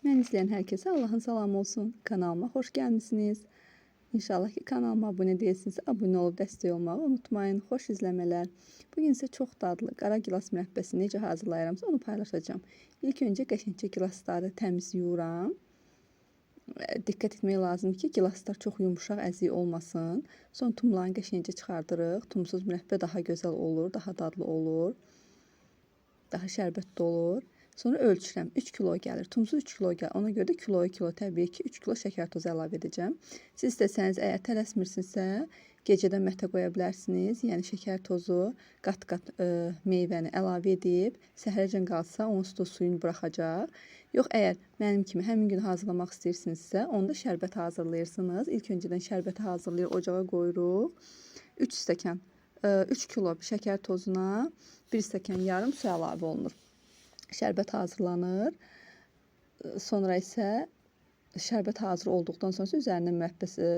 Mən izləyən hər kəsə Allahın salamı olsun. Kanalıma xoş gəlmisiniz. İnşallah ki, kanalıma abunə deyilsinizsə, abunə olub dəstək olmağı unutmayın. Xoş izləmələr. Bugün sizə çox dadlı qara gilas mürəbbəsini necə hazırlayıramsa onu paylaşacağım. İlk öncə qəşəngcə gilasları təmiz yuyuram. Diqqət etmək lazımdır ki, gilaslar çox yumuşaq, əzik olmasın. Son tumlarını qəşəngcə çıxardırıq. Tumsuz mürəbbə daha gözəl olur, daha dadlı olur. Daha şərbətli olur. Sonra ölçürəm. 3 kilo gəlir. Tumsuz 3 kilo gəlir. Ona görə də kilo təbii ki 3 kilo şəkər tozu əlavə edəcəm. Siz istəsəniz əgər tələsmirsinizsə gecədən mətə qoya bilərsiniz. Yəni şəkər tozu qat-qat meyvəni əlavə edib səhərəcən qalsa onsuz da suyunu buraxacaq. Yox, əgər mənim kimi həmin gün hazırlamaq istəyirsinizsə, onda şərbət hazırlayırsınız. İlk öncədən şərbəti hazırlayır, ocağa qoyuruq. 3 stəkan 3 kilo şəkər tozuna 1 stəkan yarım su əlavə olunur. Şərbət hazırlanır. Sonra isə şərbət hazır olduqdan sonra üzərinə mürəbbəsi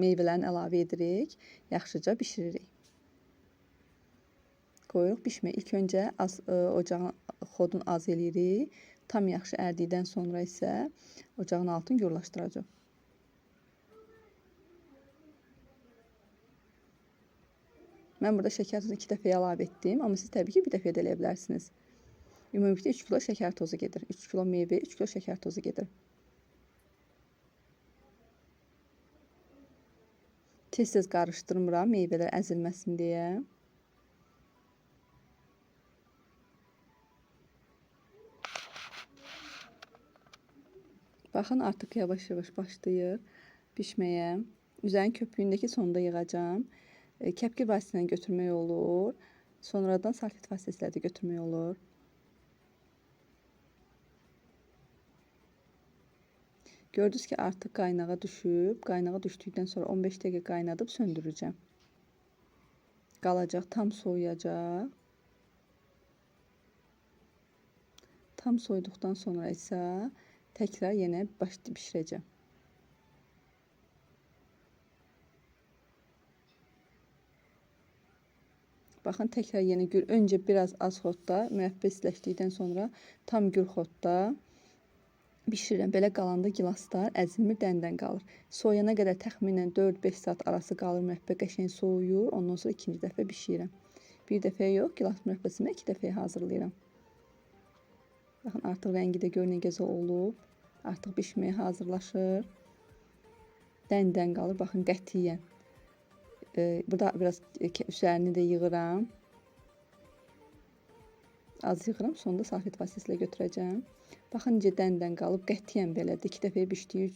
meyvələrini əlavə edirik. Yaxşıca bişiririk. Qoyuruq bişməyə. İlk öncə ocağın xodunu az eləyirik. Tam yaxşı ərdikdən sonra isə ocağın altını gurlaşdıracaq. Mən burada şəkər tozunu 2 dəfə əlavə etdim. Amma siz təbii ki, bir dəfə də eləyə bilərsiniz. Ümumilikdə 3 kilo şəkər tozu gedir. 3 kilo meyvə, 3 kilo şəkər tozu gedir. Tez-tez qarışdırmıram, meyvələr əzilməsin deyə. Baxın, artıq yavaş-yavaş başlayır pişməyə. Üzərin köpüyündəki sonda yığacağım. Kəpkir vasitəsilə götürmək olur. Sonradan salfet vasitəsilə də götürmək olur. Gördünüz ki, artıq qaynağa düşüb. Qaynağa düşdükdən sonra 15 dəqiqə qaynadıb söndürəcəm. Qalacaq, tam soyuyacaq. Tam soyuduqdan sonra isə təkrar yenə bişirəcəm. Baxın, təkrar yenə öncə biraz az xodda, mürəbbə istiləşdikdən sonra tam gür xodda bişirirəm. Belə qalanda gilaslar əzilmir, dəndən qalır. Soyana qədər təxminən 4-5 saat arası qalır, mürəbbə qəşəng soyuyur. Ondan sonra ikinci dəfə bişirirəm. Bir dəfə yox, gilas mürəbbəsini 2 dəfəyə hazırlayıram. Baxın, artıq rəngi də gör nə gözəl olub. Artıq bişməyə hazırlaşır. Dəndən qalır. Baxın, qətiyyən. Burada biraz üzərini də yığıram. Az yığıram, sonunda salfet vasitəsilə götürəcəm. Baxın, necə dəndən qalıb, qətiyyən belədir. 2 dəfəyə bişdiyi üçün.